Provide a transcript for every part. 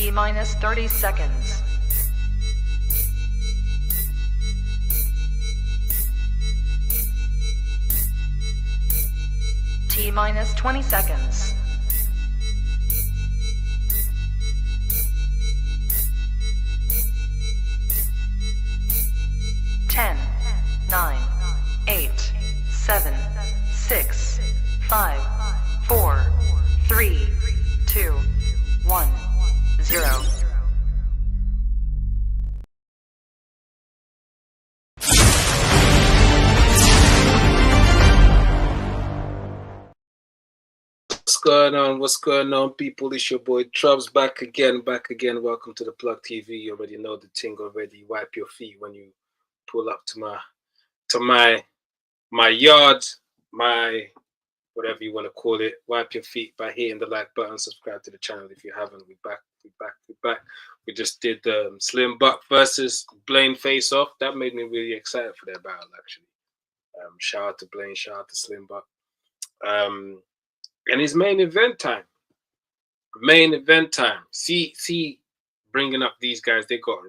T-minus 30 seconds. T-minus 20 seconds. Ten, 9, 8, 7, 6, 5, 4, 3, 2, 1, 0. What's going on, people? It's your boy Trubs back again. Welcome to the Plug TV. You already know the thing already. Wipe your feet when you pull up to my yard, my whatever you want to call it. Wipe your feet by hitting the like button. Subscribe to the channel if you haven't. We back. We just did the Slim Buck versus Blaine face off. That made me really excited for their battle, actually. Shout out to Blaine. Shout out to Slim Buck. And it's main event time. See, bringing up these guys, they got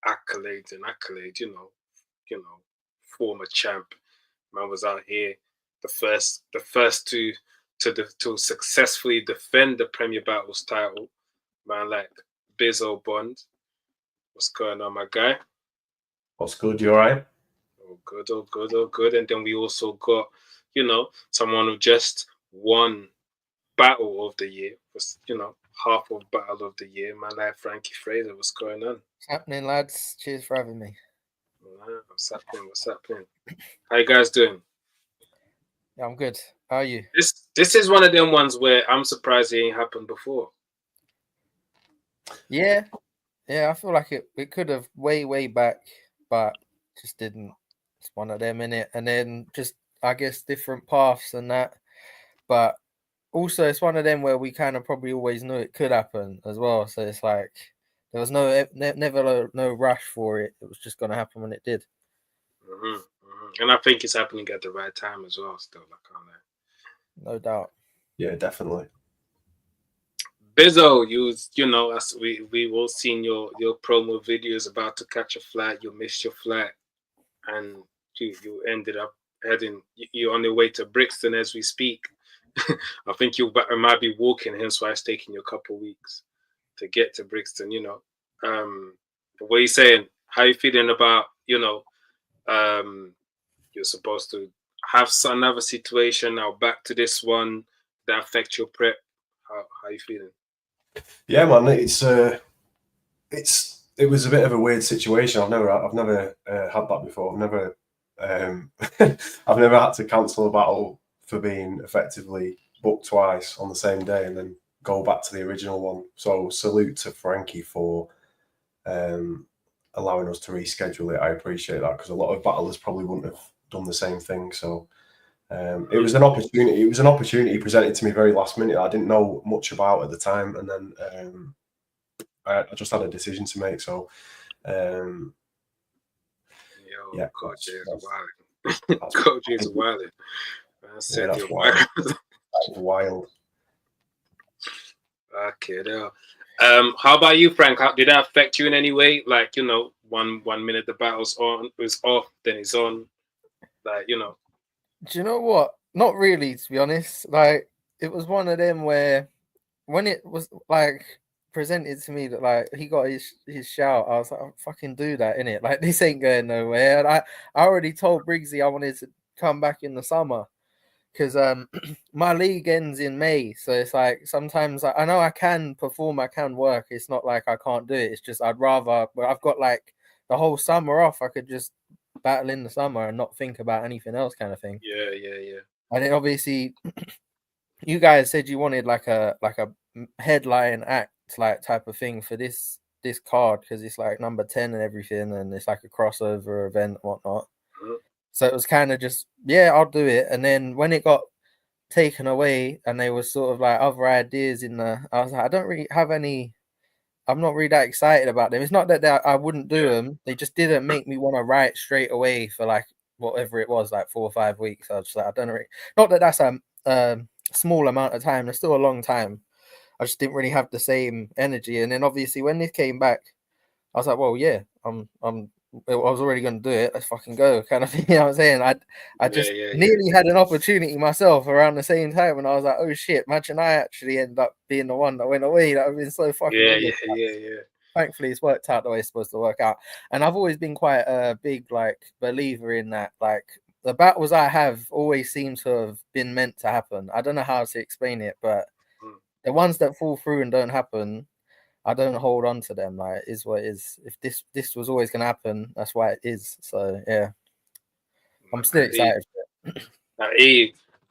accolades, former champ. Man was out here, the first to successfully defend the Premier Battles title. Man like Bizzo Bond. What's going on, my guy? What's good? You all right? Oh, good. And then we also got, someone who just won Battle of the Year, was, half of Battle of the Year. Man like Frankie Fraser. What's going on? What's happening, lads? Cheers for having me. What's happening? How you guys doing? Yeah, I'm good. How are you? This is one of them ones where I'm surprised it ain't happened before. Yeah, I feel like it could have way back, but just didn't. It's one of them, innit? And then just, I guess, different paths and that. But also, it's one of them where we kind of probably always knew it could happen as well. So it's like there was never no rush for it. It was just going to happen when it did. And I think it's happening at the right time as well. Still, no doubt. Yeah, definitely. Bizzo, as we've all seen your promo videos about to catch a flight. You missed your flight, and you ended up you're on your way to Brixton as we speak. I think you might be walking, hence why it's taking you a couple of weeks to get to Brixton. What are you saying? How are you feeling about you're supposed to have another situation now, back to this one that affect your prep? How are you feeling? Yeah, man, it was a bit of a weird situation. I've never had that before. I've never had to cancel a battle for being effectively booked twice on the same day and then go back to the original one. So salute to Frankie for allowing us to reschedule it. I appreciate that, because a lot of battlers probably wouldn't have done the same thing. So it was an opportunity. It was an opportunity presented to me very last minute. I didn't know much about at the time, and then I just had a decision to make. So yeah, Coach is wild. That's wild. That's wild. Okay, now. How about you, Frank? Did that affect you in any way? Like, 1 minute the battle's on, it's off, then it's on. Like, Do you know what? Not really, to be honest. Like, it was one of them where when it was like presented to me that like he got his shout, I was like, I'll fucking do that, innit? Like, this ain't going nowhere. And I already told Briggsy I wanted to come back in the summer, because my league ends in May. So it's like sometimes I know I can perform, I can work. It's not like I can't do it. It's just I've got like the whole summer off. I could just battle in the summer and not think about anything else, kind of thing. Yeah. And then obviously you guys said you wanted like a headline act like type of thing for this card, because it's like number 10 and everything, and it's like a crossover event and whatnot. So it was kind of just, yeah, I'll do it. And then when it got taken away and there was sort of like other ideas in there, I was like, I don't really have any, I'm not really that excited about them. It's not that I wouldn't do them. They just didn't make me want to write straight away for like whatever it was, like 4 or 5 weeks. I was just like, I don't know. Not that that's a small amount of time. It's still a long time. I just didn't really have the same energy. And then obviously when this came back, I was like, well, yeah, I was already going to do it. Let's fucking go, kind of thing. You know what I'm saying? I just nearly had an opportunity myself around the same time, and I was like, oh shit, imagine I actually end up being the one that went away. That would have been so fucking obvious. Thankfully, it's worked out the way it's supposed to work out. And I've always been quite a big believer in that. Like the battles I have always seem to have been meant to happen. I don't know how to explain it, but the ones that fall through and don't happen, I don't hold on to them. Like, it is what it is. If this was always gonna happen, that's why it is. So yeah, I'm still excited. All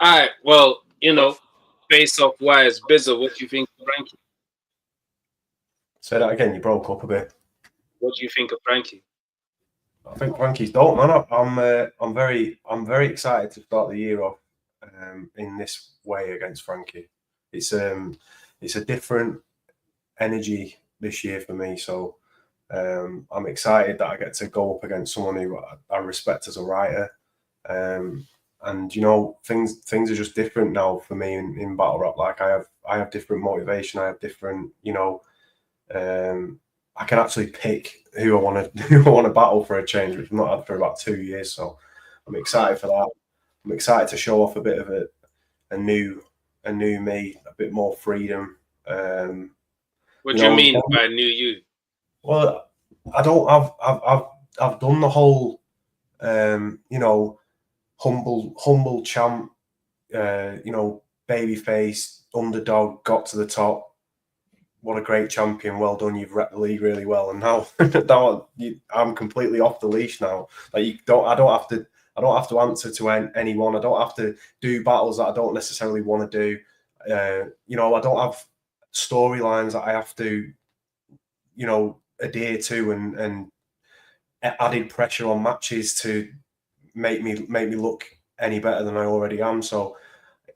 right. Well, face-off wise, Bizzo, what do you think of Frankie? Say that again. You broke up a bit. What do you think of Frankie? I think Frankie's dope, man. I'm very excited to start the year off in this way against Frankie. It's a different energy this year for me, so I'm excited that I get to go up against someone who I respect as a writer, and things are just different now for me in battle rap. Like I have different motivation, I have different, I can actually pick who I want to battle for a change, which I've not had for about 2 years. So I'm excited for that. I'm excited to show off a bit of a new me, a bit more freedom. What do you mean by new you? Well, I've done the whole humble champ, baby face, underdog, got to the top. What a great champion! Well done, you've repped the league really well. And now, I'm completely off the leash now. Like I don't have to answer to anyone. I don't have to do battles that I don't necessarily want to do. I don't have storylines that I have to, adhere to and added pressure on matches to make me look any better than I already am. So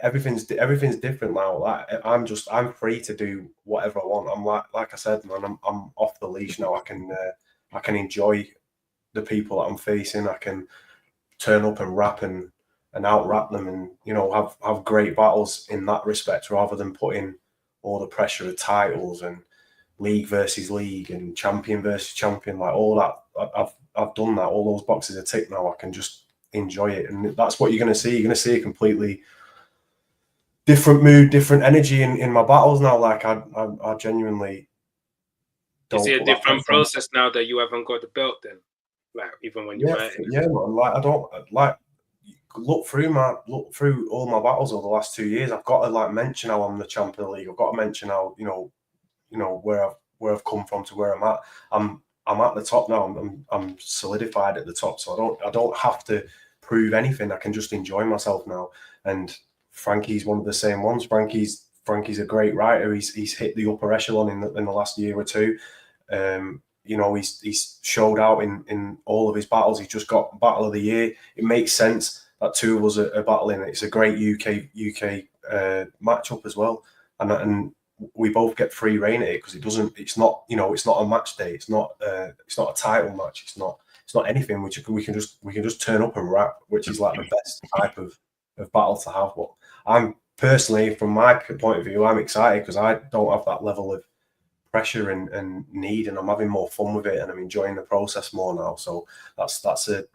everything's different now. Like I'm free to do whatever I want. I'm like I said, man, I'm off the leash now. I can enjoy the people that I'm facing. I can turn up and rap and out rap them, and have great battles in that respect, rather than putting all the pressure of titles and league versus league and champion versus champion, like all that. I've done that. All those boxes are ticked now. I can just enjoy it, and that's what you're going to see. You're going to see a completely different mood, different energy in my battles now. Like I genuinely don't. Is it a different process now that you haven't got the belt? Then, like even when you're fighting, man. Like I don't like look through all my battles over the last 2 years. I've got to mention how I'm the champion of the league. I've got to mention how where I've come from to where I'm at. I'm at the top now. I'm solidified at the top, so I don't have to prove anything. I can just enjoy myself now. And Frankie's one of the same ones. Frankie's a great writer. He's hit the upper echelon in the last year or two. He's showed out in all of his battles. He's just got Battle of the Year. It makes sense that two of us are battling. It's a great UK matchup as well, and we both get free reign at it because it's not a match day. It's not a title match. It's not anything. We can just turn up and rap, which is like the best type of battle to have. But I'm personally, from my point of view, I'm excited because I don't have that level of pressure and need, and I'm having more fun with it, and I'm enjoying the process more now. So that's a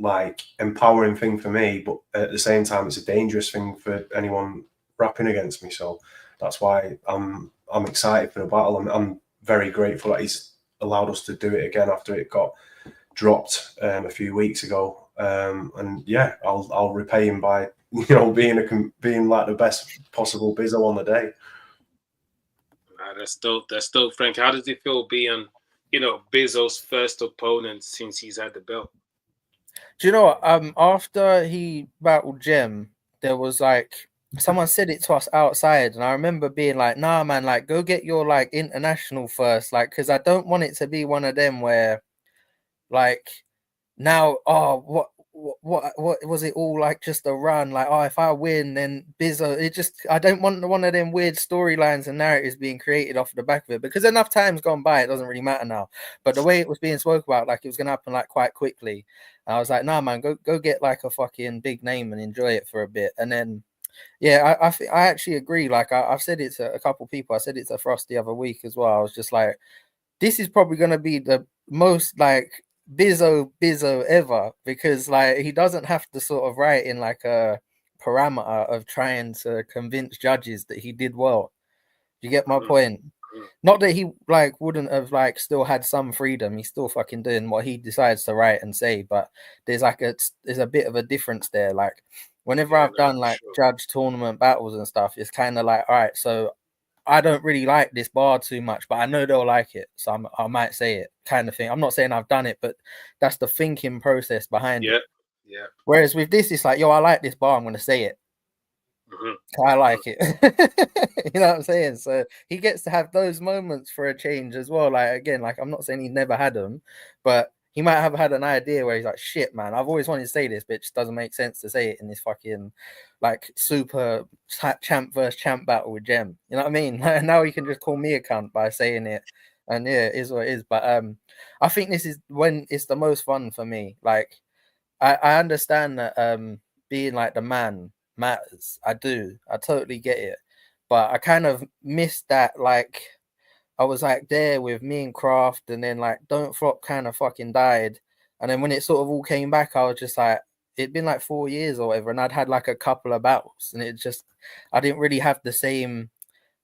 like empowering thing for me, but at the same time, it's a dangerous thing for anyone rapping against me. So that's why I'm excited for the battle. I'm very grateful that he's allowed us to do it again after it got dropped a few weeks ago. And yeah, I'll repay him by being like the best possible Bizzo on the day. That's dope, Frank. How does it feel being Bizzo's first opponent since he's had the belt? Do you know what? After he battled Jem, there was someone said it to us outside, and I remember being like, "Nah, man, go get your international first, because I don't want it to be one of them where, now, what was it all just a run? If I win, then Bizzo. I don't want one of them weird storylines and narratives being created off the back of it, because enough time's gone by, it doesn't really matter now. But the way it was being spoke about, it was gonna happen quite quickly. I was like, nah, man, go get a fucking big name and enjoy it for a bit. And then yeah, I actually agree. Like I've said it to a couple people. I said it to Frost the other week as well. I was just like, this is probably going to be the most like Bizzo ever, because like he doesn't have to sort of write in like a parameter of trying to convince judges that he did well. You get my point? Not that he like wouldn't have like still had some freedom. He's still fucking doing what he decides to write and say, but there's a bit of a difference there. Like whenever I've done like judge tournament battles and stuff, it's kind of like, all right, so I don't really like this bar too much, but I know they'll like it, so I might say it, kind of thing. I'm not saying I've done it, but that's the thinking process behind it. Yeah. Whereas with this, it's like, yo, I like this bar, I'm gonna say it. I like it. You know what I'm saying? So he gets to have those moments for a change as well. Like again, like I'm not saying he's never had them, but he might have had an idea where he's like, shit, man, I've always wanted to say this, but it just doesn't make sense to say it in this fucking like super champ versus champ battle with Jem. You know what I mean? Like, now he can just call me a cunt by saying it. And yeah, it is what it is. But I think this is when it's the most fun for me. Like I understand that being like the man matters. I totally get it. But I kind of missed that. Like I was like there with me and Kraft, and then like Don't Flop kind of fucking died. And then when it sort of all came back, I was just like, it'd been like 4 years or whatever, and I'd had like a couple of battles, and I didn't really have the same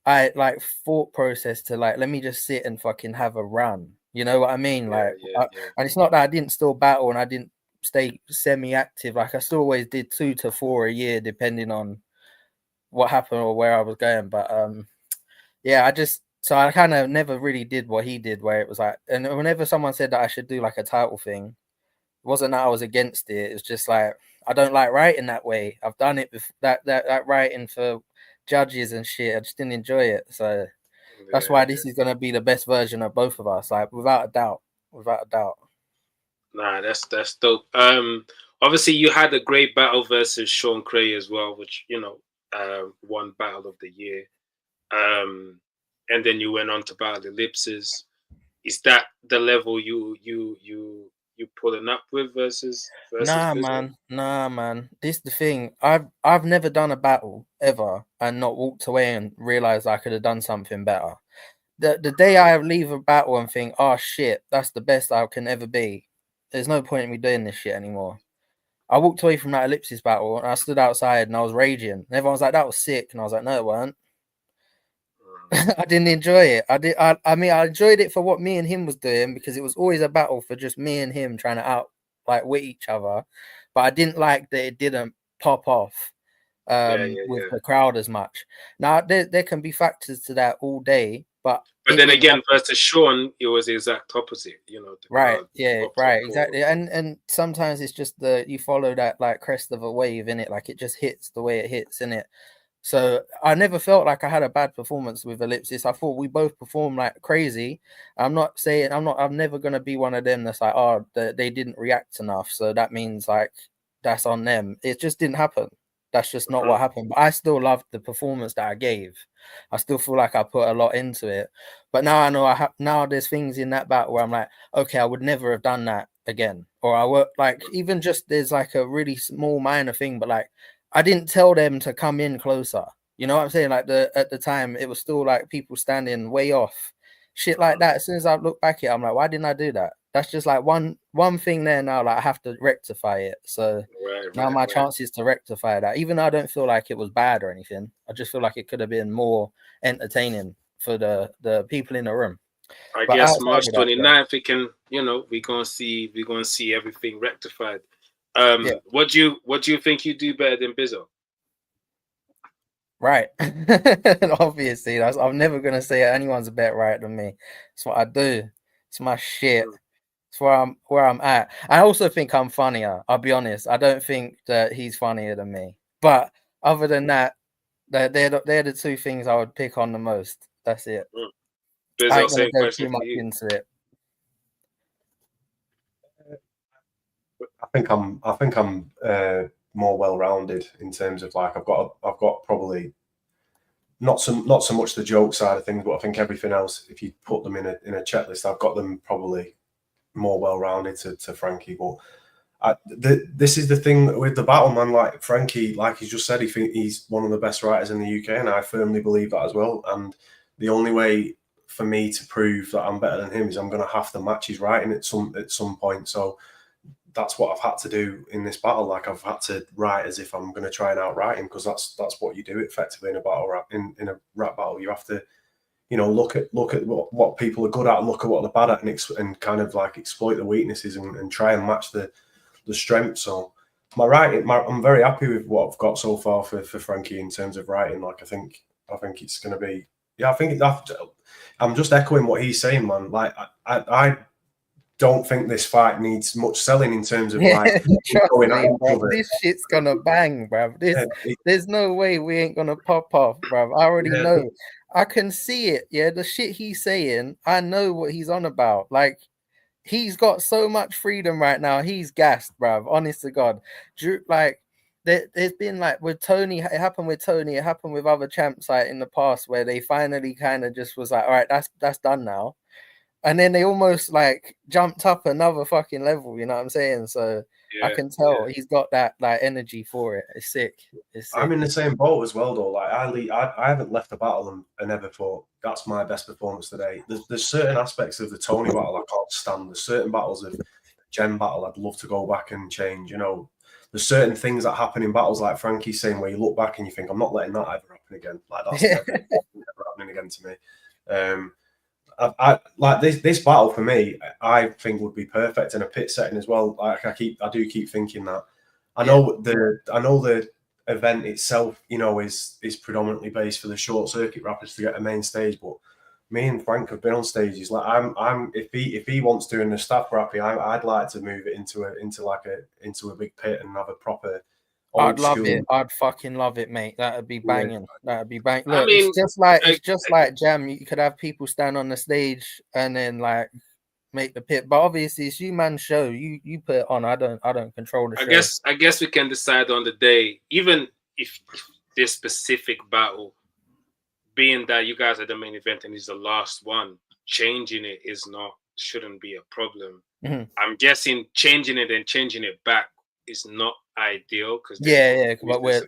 thought process to like, let me just sit and fucking have a run. You know what I mean? And it's not that I didn't still battle and I didn't stay semi-active. Like I still always did 2 to 4 a year, depending on what happened or where I was going. But yeah, so I kind of never really did what he did, where it was like, and whenever someone said that I should do like a title thing, it wasn't that I was against it. It was just like, I don't like writing that way. I've done it before, that writing for judges and shit. I just didn't enjoy it. So that's why this is gonna be the best version of both of us, like without a doubt. Nah, that's dope. Obviously you had a great battle versus Sean Cray as well, which won Battle of the Year. And then you went on to battle Ellipses. Is that the level you pulling up with versus Nah, Bizzo? man. This is the thing. I've never done a battle ever and not walked away and realized I could have done something better. The day I leave a battle and think, oh shit, that's the best I can ever be, there's no point in me doing this shit anymore. I walked away from that Ellipsis battle and I stood outside and I was raging. And everyone was like, that was sick. And I was like, no, it weren't. I didn't enjoy it. I mean, I enjoyed it for what me and him was doing, because it was always a battle for just me and him trying to wit each other. But I didn't like that it didn't pop off with the crowd as much. Now there can be factors to that all day, but then again, versus Sean, it was the exact opposite. Right, exactly. And sometimes it's just you follow that like crest of a wave in it, like it just hits the way it hits in it. So I never felt like I had a bad performance with Ellipsis. I thought we both performed like crazy. I'm never gonna be one of them that's like, oh, they didn't react enough, so that means like that's on them. It just didn't happen. That's just not what happened. But I still loved the performance that I gave. I still feel like I put a lot into it. But now I know now there's things in that battle where I'm like, okay, I would never have done that again. Or I would like, even just there's like a really small minor thing, but like I didn't tell them to come in closer. You know what I'm saying? Like at the time it was still like people standing way off. Shit like that. As soon as I look back at it, I'm like, why didn't I do that? That's just like one thing there now. Like I have to rectify it. So now my chance is to rectify that. Even though I don't feel like it was bad or anything, I just feel like it could have been more entertaining for the people in the room. I guess March 29th, we can, we're gonna see everything rectified. What do you think you do better than Bizzo? Right. Obviously, I'm never gonna say anyone's a better right than me. It's what I do. It's my shit. It's where I'm at. I also think I'm funnier. I'll be honest. I don't think that he's funnier than me. But other than that, they're the two things I would pick on the most. That's it. Bizzo, I ain't gonna go too much into it. I think I'm more well-rounded in terms of like I've got probably not so much the joke side of things, but I think everything else, if you put them in a checklist, I've got them probably more well-rounded to Frankie. But This is the thing with the battle, man. Like Frankie, like he's just said, he's one of the best writers in the UK, and I firmly believe that as well. And the only way for me to prove that I'm better than him is I'm going to have to match his writing at some point. So that's what I've had to do in this battle. Like I've had to write as if I'm going to try and outright him, because that's what you do effectively in a battle rap. In a rap battle, you have to, look at what people are good at, look at what they're bad at, and kind of like exploit the weaknesses and try and match the strength. So my writing, I'm very happy with what I've got so far for Frankie in terms of writing. Like I think it's going to be, I'm just echoing what he's saying, man. Like I don't think this fight needs much selling in terms of like going at each other. This shit's gonna bang, bruv. There's no way we ain't gonna pop off, bruv. I already know. I can see it. Yeah, the shit he's saying, I know what he's on about. Like, he's got so much freedom right now. He's gassed, bruv. Honest to God. Like, there's been like with Tony, it happened with Tony, it happened with other champs like in the past where they finally kind of just was like, all right, that's done now. And then they almost like jumped up another fucking level, you know what I'm saying? So I can tell he's got that like energy for it. It's sick. I'm in the same boat as well, though. Like I haven't left a battle and never thought that's my best performance today. There's certain aspects of the Tony battle I can't stand. There's certain battles of the Gen battle I'd love to go back and change. There's certain things that happen in battles like Frankie's saying where you look back and you think, I'm not letting that ever happen again. Like that's never happening again to me. I like this battle for me. I think would be perfect in a pit setting as well. Like I do keep thinking that. I know the event itself, is predominantly based for the short circuit rappers to get a main stage. But me and Frank have been on stages. Like if he wants to in the staff rapping, I'd like to move it into a big pit and have a proper. I'd love it. I'd fucking love it, mate. That'd be banging. Yeah. That'd be banging. Look, it's just like Jam. You could have people stand on the stage and then like make the pit. But obviously, it's you man's show. You put it on. I don't control the show. I guess we can decide on the day. Even if this specific battle, being that you guys are the main event and it's the last one, changing it shouldn't be a problem. Mm-hmm. I'm guessing changing it and changing it back is not ideal because but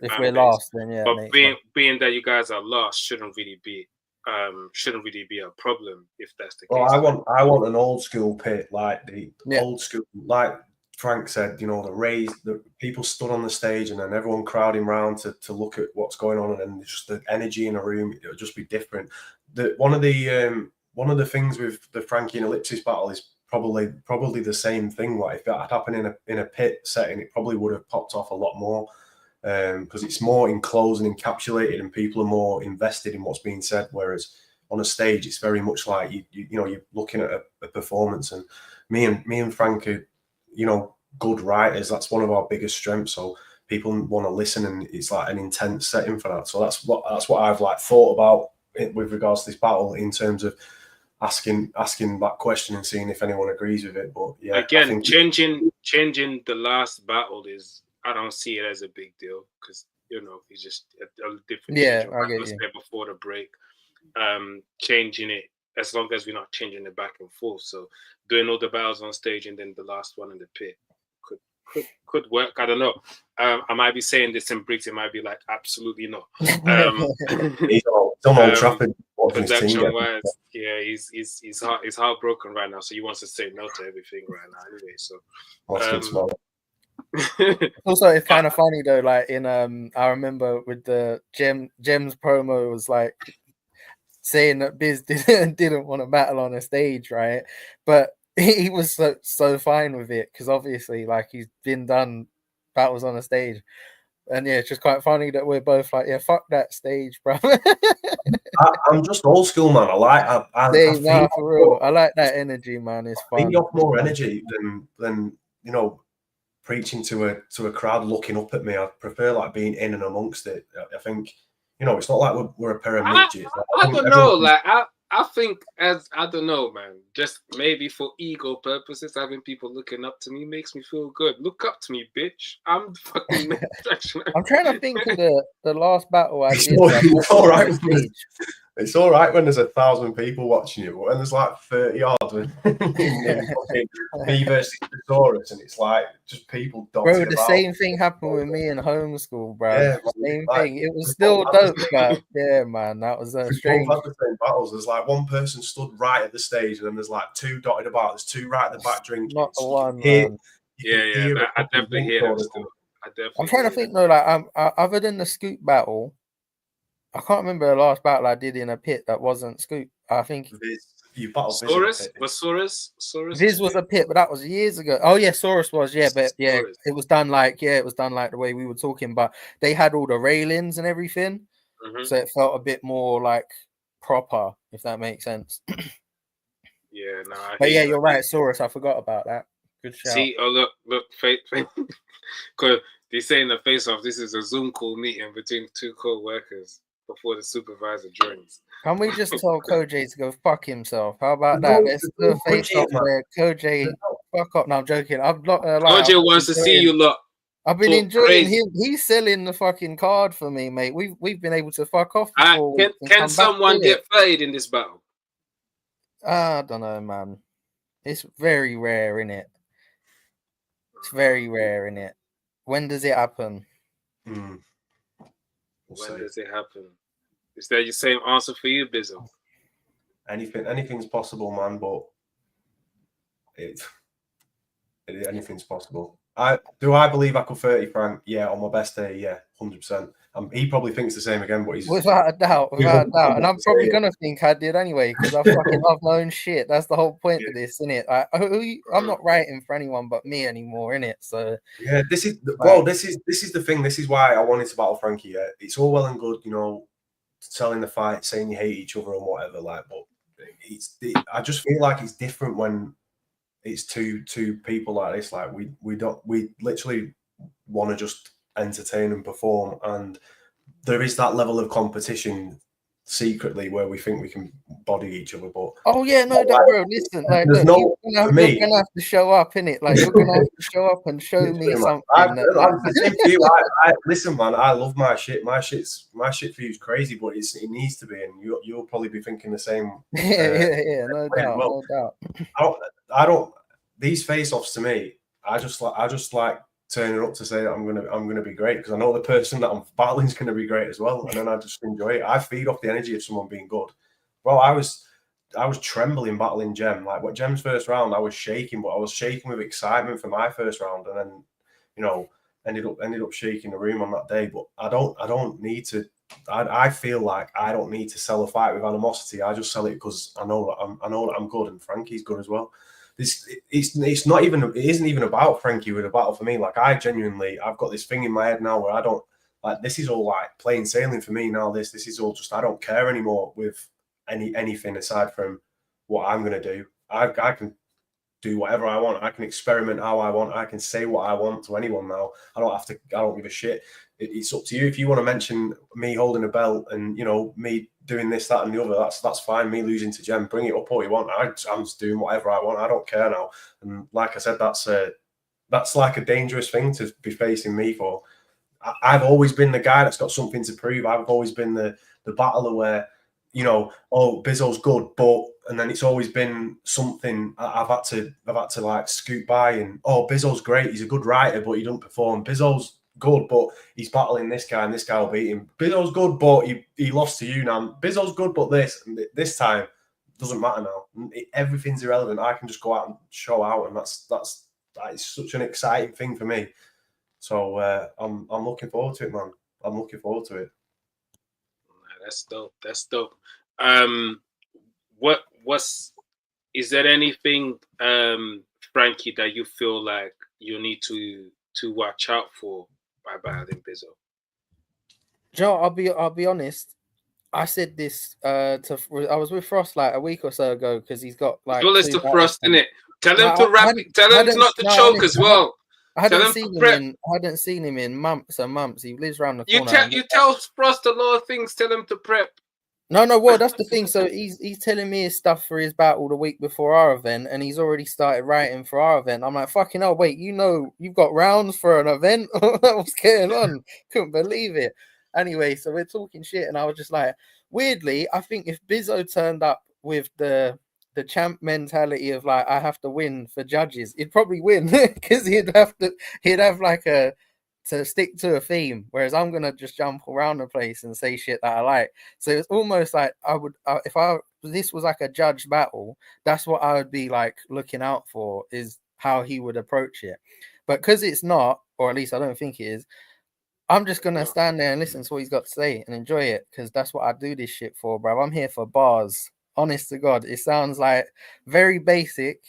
if we're lost, then yeah. But being that you guys are lost shouldn't really be a problem if that's the case. Well, I want an old school pit, like the old school, like Frank said. The people stood on the stage and then everyone crowding around to look at what's going on, and then just the energy in a room, it would just be different. One of the things with the Frankie and Ellipsis battle is probably the same thing. Like if that had happened in a pit setting, it probably would have popped off a lot more because it's more enclosed and encapsulated, and people are more invested in what's being said. Whereas on a stage, it's very much like you're looking at a performance. And me and Frank are good writers. That's one of our biggest strengths. So people want to listen, and it's like an intense setting for that. So that's what I've like thought about with regards to this battle in terms of asking that question and seeing if anyone agrees with it. But yeah, again, changing the last battle is, I don't see it as a big deal because it's just a different. Yeah, I get you. Before the break, changing it as long as we're not changing it back and forth. So doing all the battles on stage and then the last one in the pit could work. I don't know. I might be saying this in Brits. It might be like absolutely not. He's on Old Trafford. Production wise, yeah, he's heartbroken right now, so he wants to say no to everything right now. Anyway, so also it's kind of funny though. Like in I remember with the Gems promo was like saying that Biz didn't want to battle on a stage, right? But he was so fine with it because obviously, like he's been done battles on a stage. And yeah, it's just quite funny that we're both like, yeah, fuck that stage, bro. I'm just old school, man. I like for real. I like that energy, man. It's fun. I think more energy than preaching to a crowd looking up at me. I prefer like being in and amongst it. I think it's not like we're a pair of midgets. I don't know. Like I think I don't know, man. Just maybe for ego purposes, having people looking up to me makes me feel good. Look up to me, bitch. I'm fucking. I'm trying to think of the last battle I did. All right. It's all right when there's 1,000 people watching you, but when there's like 30 odd and fucking me versus Thesaurus, and it's like just people Bro, dotting the about. same thing happened with me in homeschool, bro. Yeah, The same like, thing. It was we still both had the dope, same- but yeah, man, that was we strange. both had the same battles. There's like one person stood right at the stage, and then there's like two dotted about. There's two right at the back drinking. Not the So one, you man. can hear That, I a fucking definitely hear drink that order. still. I definitely. I'm trying to think though, like other than the scoop battle, I can't remember the last battle I did in a pit that wasn't scoop. I think You battled Saurus was Saurus. Viz was a pit, but that was years ago. Oh yeah, Saurus was, yeah, but yeah, Saurus. it was done like the way we were talking, but they had all the railings and everything, so it felt a bit more like proper, if that makes sense. Yeah, no. But yeah, you're right, Saurus. I forgot about that. Good shout. See, oh look, because they say in the face-off, this is a Zoom call meeting between two co-workers before the supervisor joins. Can we just tell Koj to go fuck himself? How about that? Let's do a face-off where Koj fuck up. No, I'm joking. I'm not. Koj wants to see you lot. I've been enjoying him. He's selling the fucking card for me, mate. We've been able to fuck off. Can someone get played in this battle? I don't know, man. It's very rare, innit? It's very rare, innit? When does it happen? When does it happen? Is that your same answer for you, Bizzo? Anything's possible, man. But anything's possible. I believe I could 30 Frank. Yeah, on my best day, yeah, 100%. He probably thinks the same again, but he's without a doubt. And I'm probably gonna think I did anyway because I fucking love my own shit. That's the whole point of this, isn't it? I'm not writing for anyone but me anymore, innit? So yeah, this is the thing. This is why I wanted to battle Frankie. Yeah, it's all well and good, you know, selling the fight, saying you hate each other and whatever. Like, but I just feel like it's different when it's two people like this. Like we literally want to just entertain and perform, and there is that level of competition secretly where we think we can body each other. But oh yeah, no, bro. Listen, like you're gonna have to show up, innit? Like you're gonna have to show up and show me something. Listen, man, I love my shit. My shit for you is crazy, but it needs to be, and you'll probably be thinking the same. Yeah, no doubt, no doubt. I don't. These face-offs to me, I just like turning up to say that I'm gonna be great because I know the person that I'm battling is gonna be great as well, and then I just enjoy it. I feed off the energy of someone being good. Well, I was trembling battling Jem. Like what Jem's first round, I was shaking, but I was shaking with excitement for my first round, and then ended up shaking the room on that day. But I don't need to. I feel like I don't need to sell a fight with animosity. I just sell it because I know that I'm good, and Frankie's good as well. It isn't even about Frankie with a battle for me. Like I've got this thing in my head now where I don't like, this is all like plain sailing for me now. This is all just, I don't care anymore with anything aside from what I'm gonna do. I can do whatever I want. I can experiment how I want. I can say what I want to anyone now. I don't give a shit. It's up to you. If you want to mention me holding a belt and me doing this, that, and the other, that's fine. Me losing to Jem, bring it up all you want. I'm just doing whatever I want. I don't care now. And like I said, that's like a dangerous thing to be facing me for. I've always been the guy that's got something to prove. I've always been the battler where, oh, Bizzo's good, but, and then it's always been something I've had to like scoot by, and oh, Bizzo's great. He's a good writer, but he doesn't perform. Bizzo's good, but he's battling this guy, and this guy will beat him. Bizzo's good, but he lost to you now. Bizzo's good, but this time doesn't matter now. Everything's irrelevant. I can just go out and show out, and that's such an exciting thing for me. So I'm looking forward to it, man. I'm looking forward to it. That's dope. Is there anything, Frankie, that you feel like you need to watch out for by battling Bizzo? Joe, I'll be honest. I said this I was with Frost like a week or so ago because he's got like. Well, it's the Frost, innit? Tell him to rap. Tell him not to choke as well. I hadn't seen him in months and months. He lives around the corner. You tell Frost a lot of things. Tell him to prep. No, well, that's the thing. So he's telling me his stuff for his battle the week before our event, and he's already started writing for our event. I'm like, fucking hell, wait, you've got rounds for an event? What's going on? Couldn't believe it. Anyway, so we're talking shit, and I was just like, weirdly, I think if Bizzo turned up with the champ mentality of like I have to win for judges, he'd probably win because he'd have like to stick to a theme, whereas I'm gonna just jump around the place and say shit that I like. So it's almost like if this was like a judge battle, that's what I would be like looking out for, is how he would approach it. But because it's not, or at least I don't think it is, I'm just gonna stand there and listen to what he's got to say and enjoy it, because that's what I do this shit for, bro. I'm here for bars. Honest to God, it sounds like very basic,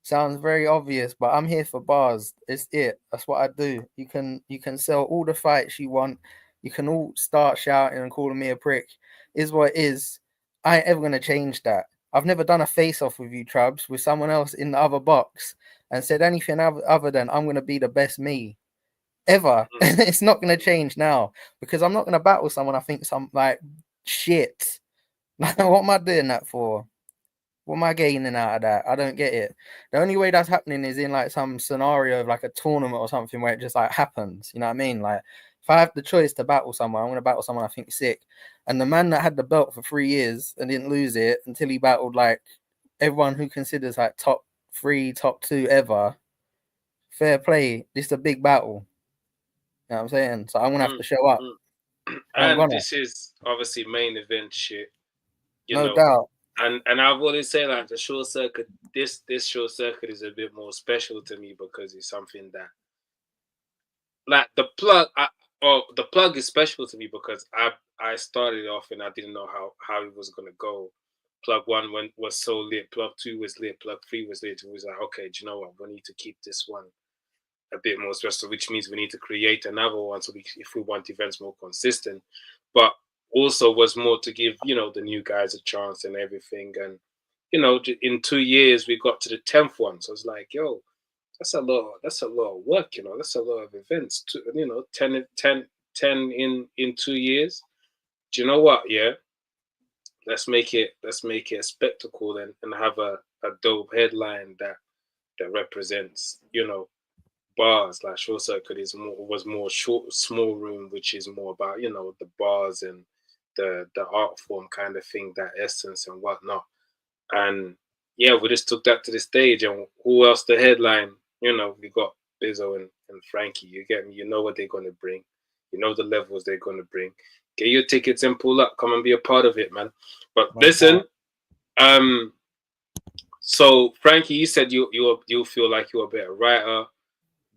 sounds very obvious, but I'm here for bars. It's it. That's what I do. You can sell all the fights you want. You can all start shouting and calling me a prick. Is what it is. I ain't ever gonna change that. I've never done a face off with you, Trubs, with someone else in the other box and said anything other than I'm gonna be the best me ever. It's not going to change now, because I'm not going to battle someone I think some like shit. What am I doing that for? What am I gaining out of that? I don't get it. The only way that's happening is in like some scenario of like a tournament or something where it just like happens. You know what I mean? Like if I have the choice to battle someone, I'm going to battle someone I think sick. And the man that had the belt for 3 years and didn't lose it until he battled like everyone who considers like top 3, top 2 ever. Fair play. This is a big battle. You know what I'm saying? So I'm gonna have to show up. And this is obviously main event shit. You no know, doubt. And I've always said like the short circuit, this short circuit is a bit more special to me because it's something that like the plug is special to me because I started off and I didn't know how it was gonna go. Plug 1 was so lit, plug 2 was lit, plug 3 was lit. It was like, okay, do you know what? We need to keep this one a bit more special, which means we need to create another one so if we want events more consistent, but also was more to give, you know, the new guys a chance and everything. And, you know, in 2 years we got to the 10th one. So it's like, yo, that's a lot of work, you know, that's a lot of events to, you know, 10 in 2 years. Do you know what? Yeah. Let's make it a spectacle and have a dope headline that represents, you know, bars. Like short circuit was more short, small room, which is more about, you know, the bars and the art form kind of thing, that essence and whatnot. And yeah, we just took that to the stage. And who else the headline? You know, we got Bizzo and Frankie. You get me? You know what they're gonna bring. You know the levels they're gonna bring. Get your tickets and pull up. Come and be a part of it, man. But listen, so Frankie, you said you feel like you're a better writer.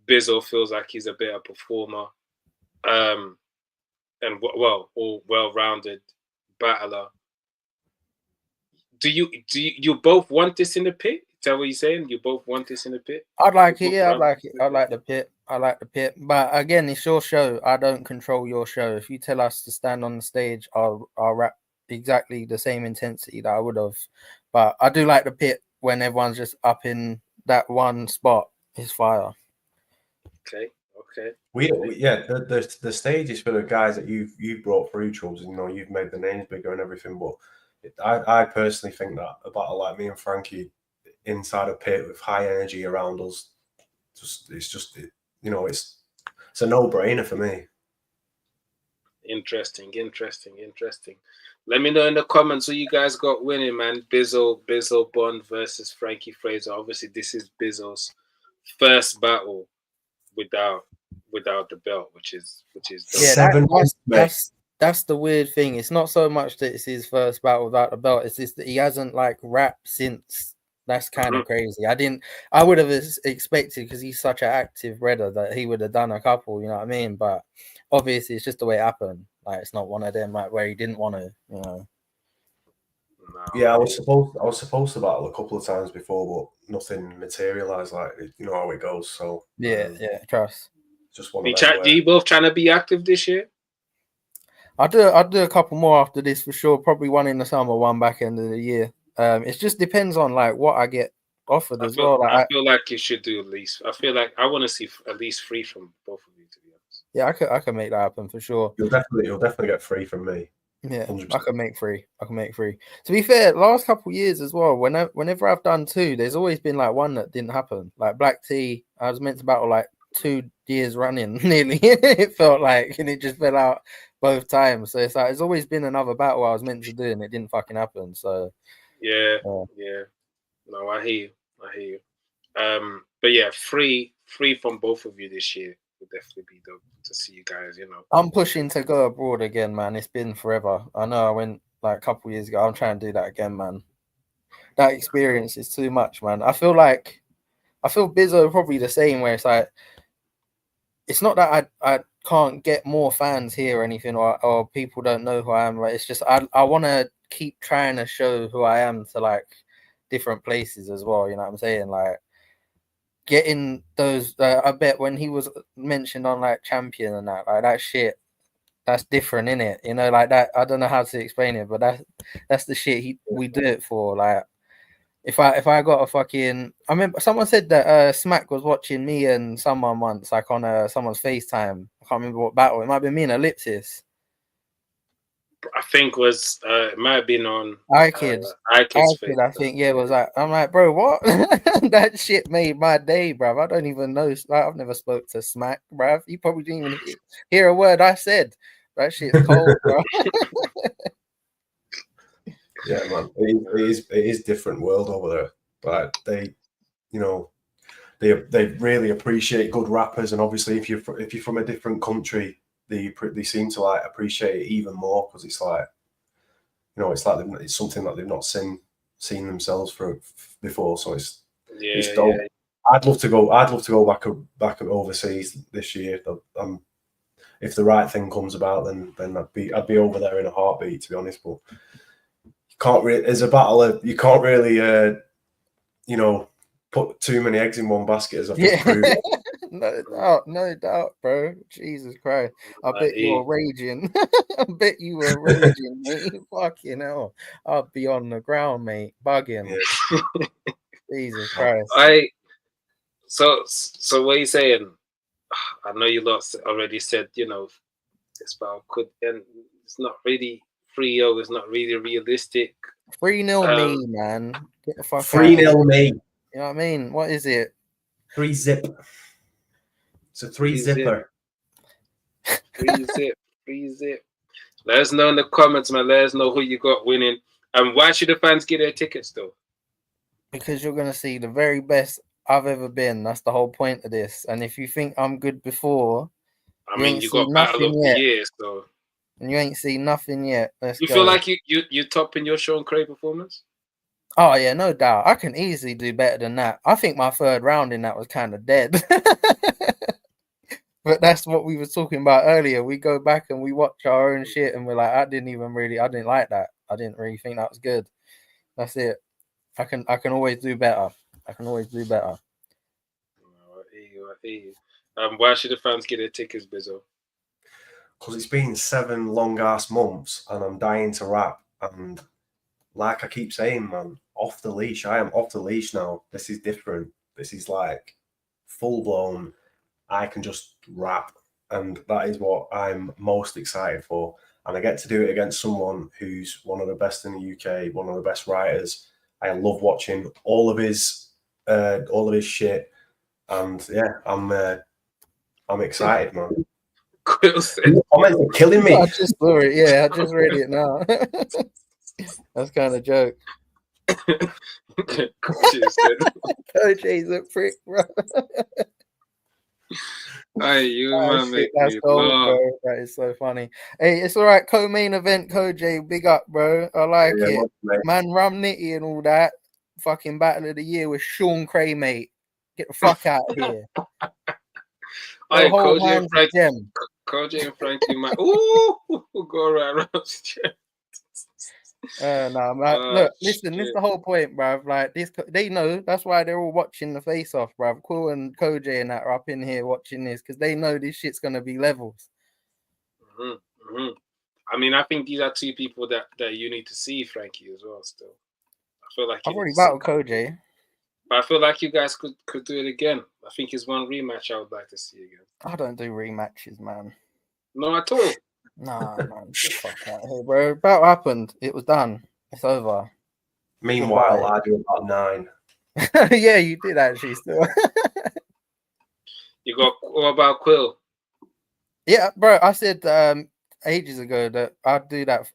Bizzo feels like he's a better performer, and well-rounded battler. Do you both want this in the pit? Is that what you're saying? You both want this in the pit? I'd like it. Yeah, I'd like it. I like the pit. But again, it's your show. I don't control your show. If you tell us to stand on the stage, I'll rap exactly the same intensity that I would have. But I do like the pit when everyone's just up in that one spot. It's fire. Okay. The stage is for the guys that you've brought through, Trubs, and you know you've made the names bigger and everything. But I personally think that a battle like me and Frankie inside a pit with high energy around us, it's a no-brainer for me. Interesting. Let me know in the comments who you guys got winning, man. Bizzo Bond versus Frankie Fraser. Obviously, this is Bizzo's first battle without the belt, which is yeah, that's the weird thing. It's not so much that it's his first battle without the belt. It's just that he hasn't like rapped since. That's kind of crazy. I would have expected, because he's such an active redder, that he would have done a couple, you know what I mean? But obviously it's just the way it happened. Like it's not one of them like where he didn't want to, you know. Yeah, I was supposed to battle a couple of times before, but nothing materialized. Like, you know how it goes. So yeah, trust. Just one. Do you both trying to be active this year? I'll do a couple more after this for sure. Probably one in the summer, one back end of the year. It just depends on like what I get offered as well. Like, I feel like you should do at least. I feel like I want to see at least 3 from both of you, to be honest. Yeah, I can make that happen for sure. You'll definitely get 3 from me. Yeah, 100%. I can make 3. To be fair, last couple of years as well, whenever I've done 2, there's always been like one that didn't happen. Like Black Tea, I was meant to battle like 2 years running nearly. It felt like, and it just fell out both times. So it's like it's always been another battle I was meant to do, and it didn't fucking happen. So Yeah. No, I hear you. But yeah, free from both of you this year would definitely be dope to see you guys. I'm pushing to go abroad again, man. It's been forever. I know I went like a couple years ago. I'm trying to do that again, man. That experience is too much, man. I feel Bizzo probably the same, where it's like, it's not that I can't get more fans here or anything, or people don't know who I am. Like, it's just I want to keep trying to show who I am to like different places as well. You know what I'm saying? Like getting those. I bet when he was mentioned on like Champion and that shit, that's different, in it. You know, like that. I don't know how to explain it, but that's the shit we do it for. Like, if I got a fucking, I remember someone said that Smack was watching me and someone once, like on someone's FaceTime. I can't remember what battle. It might be me and Ellipsis. I think it might have been on iKid's face. I think, yeah, it was like, I'm like, bro, what? That shit made my day, bro. I don't even know. Like, I've never spoke to Smack, bro. You probably didn't even hear a word I said. That shit's cold, bro. Yeah, man, it is different world over there. But they really appreciate good rappers, and obviously if you're from a different country, they seem to like appreciate it even more, because it's like, it's like it's something that they've not seen themselves before. So it's dope. Yeah. I'd love to go back overseas this year. If the right thing comes about, then I'd be over there in a heartbeat, to be honest. But can't really, as a battler, you can't really, put too many eggs in one basket, as I've just proved. No doubt, bro. Jesus Christ. I bet you were raging. I bet you were raging, mate. Fucking hell. I'll be on the ground, mate. Bugging. Yeah. Jesus Christ. So what are you saying? I know you lot already said, this battle could end. It's not really 3-0. It's not really realistic. 3-0 me, man. Get the fuck 3-0 me. You know what I mean? What is it? 3-zip. It's a 3-zipper. 3-zip. Let us know in the comments, man. Let us know who you got winning. And why should the fans get their tickets, though? Because you're going to see the very best I've ever been. That's the whole point of this. And if you think I'm good before, you got Battle of the Year, so. And you ain't seen nothing yet. Let's go. Feel like you topping your Sean Cray performance? Oh yeah, no doubt. I can easily do better than that. I think my third round in that was kind of dead. But that's what we were talking about earlier. We go back and we watch our own shit and we're like, I didn't like that. I didn't really think that was good. That's it. I can always do better. I hear you. Why should the fans get their tickets, Bizzo? Because it's been 7 long-ass months and I'm dying to rap. And like I keep saying, man, off the leash. I am off the leash now. This is different. This is like full-blown. I can just rap. And that is what I'm most excited for. And I get to do it against someone who's one of the best in the UK, one of the best writers. I love watching all of his shit. And yeah, I'm excited, man. Comments are killing me. I just saw it. Yeah, I just read it now. That's kind of joke. Coach's a prick, bro. Hey, you man, that's gold, bro. That is so funny. Hey, it's all right. Co-main event, Koj, big up, bro. I like it. Man, Rum Nitty and all that. Fucking battle of the year with Sean Cray, mate. Get the fuck out of here. Hey, Koj and Frankie, man. Ooh, go around. No, man. Look, listen, this is the whole point, bruv. Like this, they know that's why they're all watching the face off, bruv. Cool and Koj and that are up in here watching this because they know this shit's gonna be levels. I mean, I think these are two people that you need to see, Frankie, as well. Still, I feel like I've already battled Koj, but I feel like you guys could do it again. I think it's one rematch I would like to see again. I don't do rematches, man. No, at all. Nah, man, get the fuck out of here, bro. Battle happened. It was done. It's over. Meanwhile, I do about 9. Yeah, you did actually still. You got what about Quill? Yeah, bro. I said ages ago that I'd do that.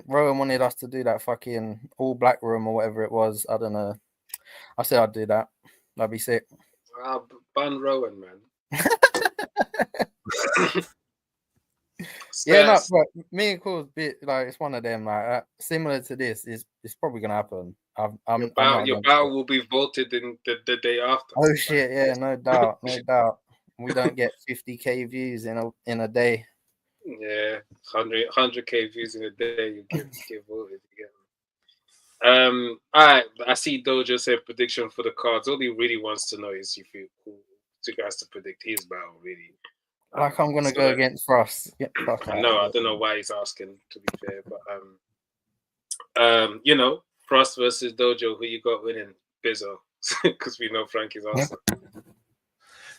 Rowan wanted us to do that fucking all black room or whatever it was. I don't know. I said I'd do that. That'd be sick. Ban Rowan, man. Yeah, no, but me and Cool's bit like it's one of them like similar to this. It's probably gonna happen. I'm not Your against battle it. will be voted in the day after. Oh shit! Yeah, no doubt, no doubt. We don't get 50K views in a day. Yeah, 100K views in a day. You get voted again. All right. I see Dojo said prediction for the cards. All he really wants to know is if you guys to predict his battle. Really, Like I'm gonna go against Frost. Yeah, fuck I out. know. I don't know why he's asking. To be fair, but you know, Frost versus Dojo. Who you got winning? Bizzo, because we know Frankie's answer.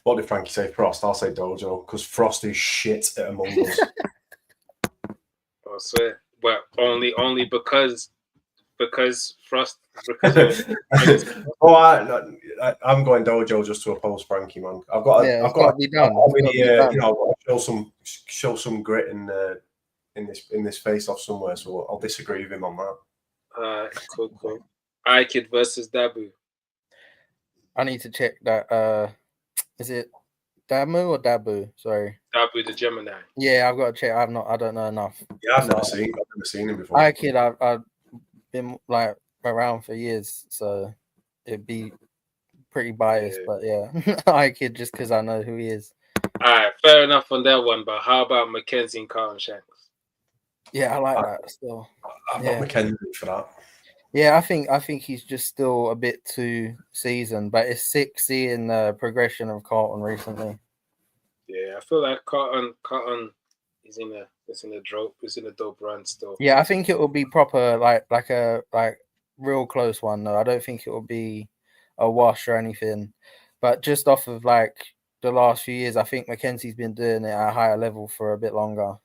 What did Frankie say? Frost. I'll say Dojo because Frost is shit at Among Us. I swear. Well, only because Frost. Because I'm going Dojo just to oppose Frankie, man. I've got to be done. Show some grit in this face-off somewhere. So I'll disagree with him on that. Cool. iKid versus Dabu. I need to check that. Is it Damu or Dabu? Sorry, Dabu the Gemini. Yeah, I've got to check. I don't know enough. Yeah, I've never seen him before. iKid, I've been like around for years, so it'd be pretty biased. Yeah. But yeah, iKid just because I know who he is. All right, fair enough on that one. But how about Mackenzie and Carlton Shanks? Yeah, I like that still. I've got Mackenzie for that. Yeah, I think he's just still a bit too seasoned, but it's sick seeing the progression of Carlton recently. Yeah, I feel like Carlton is in a dope run still. Yeah, I think it will be proper like a real close one though. I don't think it will be a wash or anything. But just off of like the last few years, I think Mackenzie's been doing it at a higher level for a bit longer.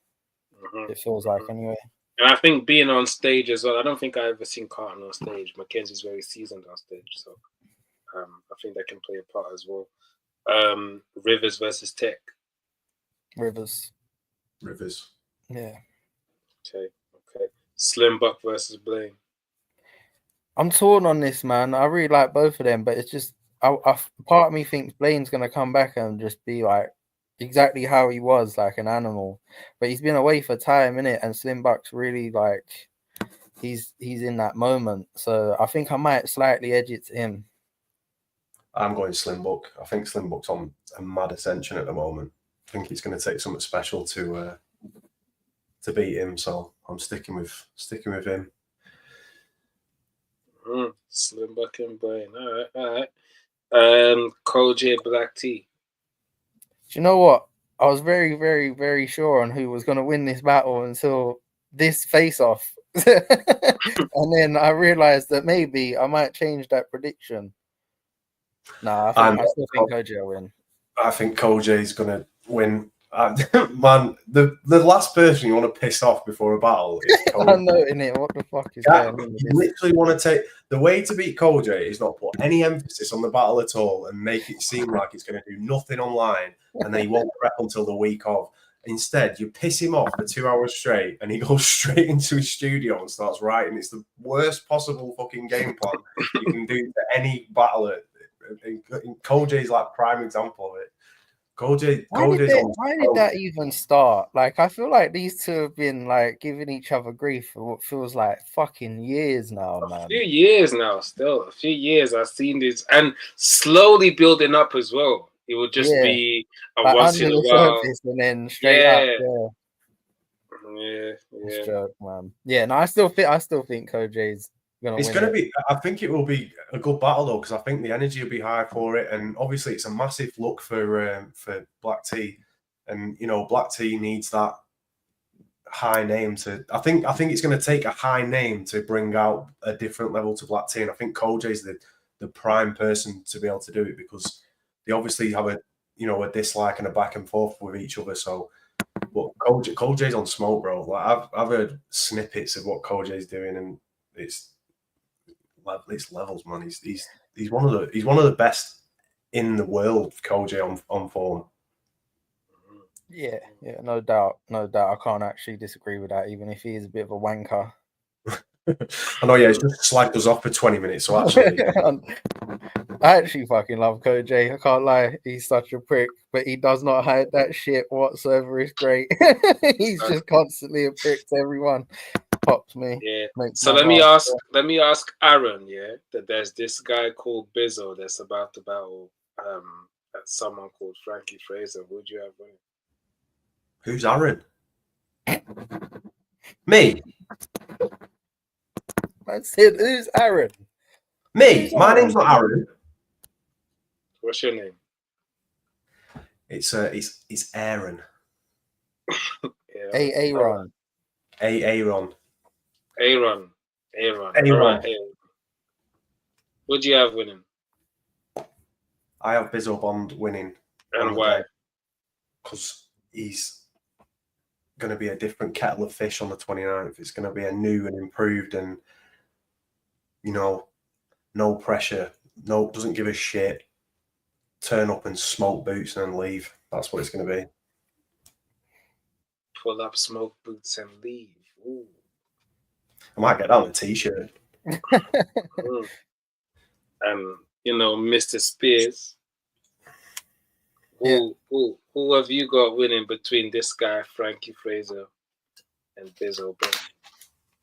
Mm-hmm. It feels like anyway. And I think being on stage as well, I don't think I've ever seen Carlton on stage. Mackenzie's very seasoned on stage, so I think that can play a part as well. Rivers versus Tech. Rivers. Yeah. Okay. Slim Buck versus Blaine. I'm torn on this, man. I really like both of them, but it's just part of me thinks Blaine's gonna come back and just be like exactly how he was, like an animal. But he's been away for time, innit? And Slim Buck's really like he's in that moment. So I think I might slightly edge it to him. I'm going Slim Buck. I think Slim Buck's on a mad ascension at the moment. I think it's going to take something special to beat him. So I'm sticking with him. Slim Buck and Blaine. All right. Koji Black Tea. Do you know what? I was very, very, very sure on who was going to win this battle until this face-off. And then I realized that maybe I might change that prediction. No, I still think Koji will win. I think Koji is going to win. Man, the last person you want to piss off before a battle is Koji. I know, innit? What the fuck is going on? You literally want to take the way to beat Koji is not put any emphasis on the battle at all and make it seem like it's going to do nothing online and then he won't prep until the week of. Instead, you piss him off for 2 hours straight and he goes straight into his studio and starts writing. It's the worst possible fucking game plan you can do to any battler. Koji is like prime example of it. Why did that even start? Like, I feel like these two have been like giving each other grief for what feels like fucking years now, man. A few years I've seen this and slowly building up as well. It would just be a like once in a while and then straight up. Yeah. Joke, man. Yeah, no, I still think Koji's it's going to be. I think it will be a good battle though, because I think the energy will be high for it, and obviously it's a massive look for Black Tea, and you know Black Tea needs that high name to. I think it's going to take a high name to bring out a different level to Black Tea, and I think Koji is the prime person to be able to do it because they obviously have a dislike and a back and forth with each other. So, but Koji's on smoke, bro. Like I've heard snippets of what Koji's doing, and it's levels, man. He's one of the best in the world. Koji on form. Yeah, no doubt. I can't actually disagree with that, even if he is a bit of a wanker. I know, yeah, he's just slagged us off for 20 minutes, so actually... I actually fucking love Koj. I can't lie. He's such a prick, but he does not hide that shit whatsoever. It's great. He's just constantly a prick to everyone. Pops me. Yeah. Makes So my let me heart ask Aaron, yeah, that there's this guy called Bizzo that's about to battle someone called Frankie Fraser. Would you have him? Who's Aaron? Me? I said, who's Aaron? Me? My name's not Aaron. What's your name? It's Aaron. Aaron. Aaron. Aaron. All right, Aaron. Would you have winning? I have Bizzo Bond winning. And why? Because he's going to be a different kettle of fish on the 29th. It's going to be a new and improved and, you know, no pressure, doesn't give a shit. Turn up and smoke boots and then leave. That's what it's going to be. Pull up, smoke boots, and leave. Ooh. I might get on a t-shirt. You know, Mr. Spears. Who have you got winning between this guy, Frankie Fraser, and Bizzo?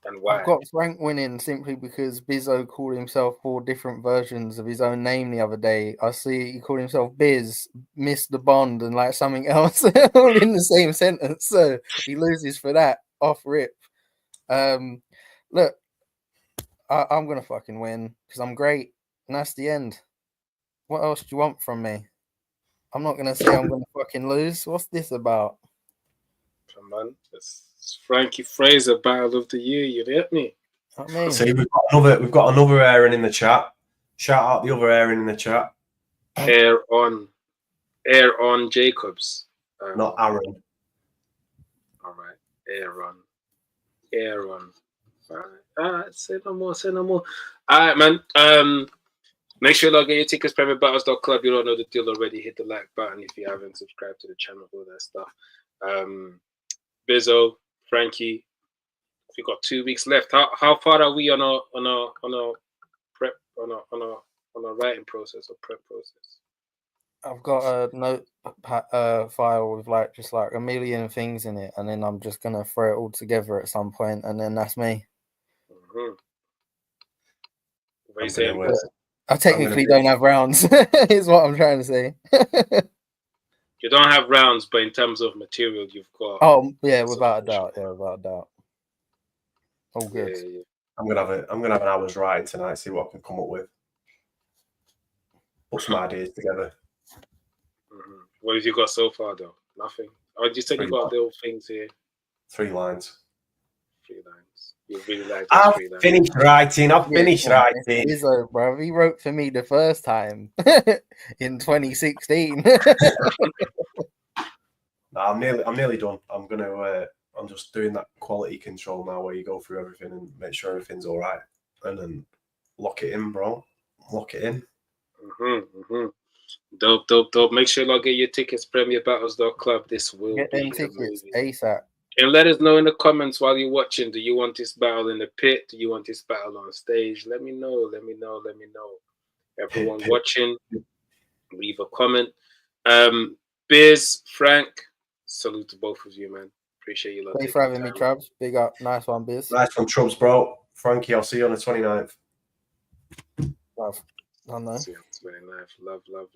And why? I've got Frank winning simply because Bizzo called himself 4 different versions of his own name the other day. I see he called himself Biz, Mr. Bond, and like something else all in the same sentence. So he loses for that off rip. Look, I'm gonna fucking win because I'm great, and that's the end. What else do you want from me? I'm not gonna say I'm gonna fucking lose. What's this about? Come on, it's Frankie Fraser Battle of the Year. You get me? I mean, see, we've got another Aaron in the chat. Shout out the other Aaron in the chat. Aaron Jacobs. Not Aaron. All right, Aaron. All right. Say no more. All right, man. Make sure you get your tickets, PremiumBattles.club. You don't know the deal already. Hit the like button if you haven't subscribed to the channel, all that stuff. Bizzo, Frankie, we've got 2 weeks left. How far are we on a prep on a writing process or prep process? I've got a note file with just a million things in it, and then I'm just gonna throw it all together at some point, and then that's me. Mm-hmm. What are you saying? I technically don't have rounds, is what I'm trying to say. You don't have rounds, but in terms of material, you've got. Oh yeah, without a doubt. Yeah, without a doubt. All good. Yeah. I'm gonna have an hour's writing tonight. See what I can come up with. Put some ideas together. Mm-hmm. What have you got so far, though? Nothing. Oh, you said you got little things here. 3 lines. 3 lines. You really like. I've finished writing. Bizzo, bro. He wrote for me the first time in 2016. I'm nearly done. I'm just doing that quality control now, where you go through everything and make sure everything's all right, and then lock it in, bro. Lock it in. Dope. Make sure you get your tickets. PremiumBattles.club. This will get them tickets ASAP. And let us know in the comments while you're watching. Do you want this battle in the pit? Do you want this battle on stage? Let me know. Everyone watching, leave a comment. Biz, Frank, salute to both of you, man. Appreciate you. Thanks for having me, Trubs. Big up. Nice one, Biz. Nice one, Trubs, bro. Frankie, I'll see you on the 29th. Love. I know. See you on the 29th. Love.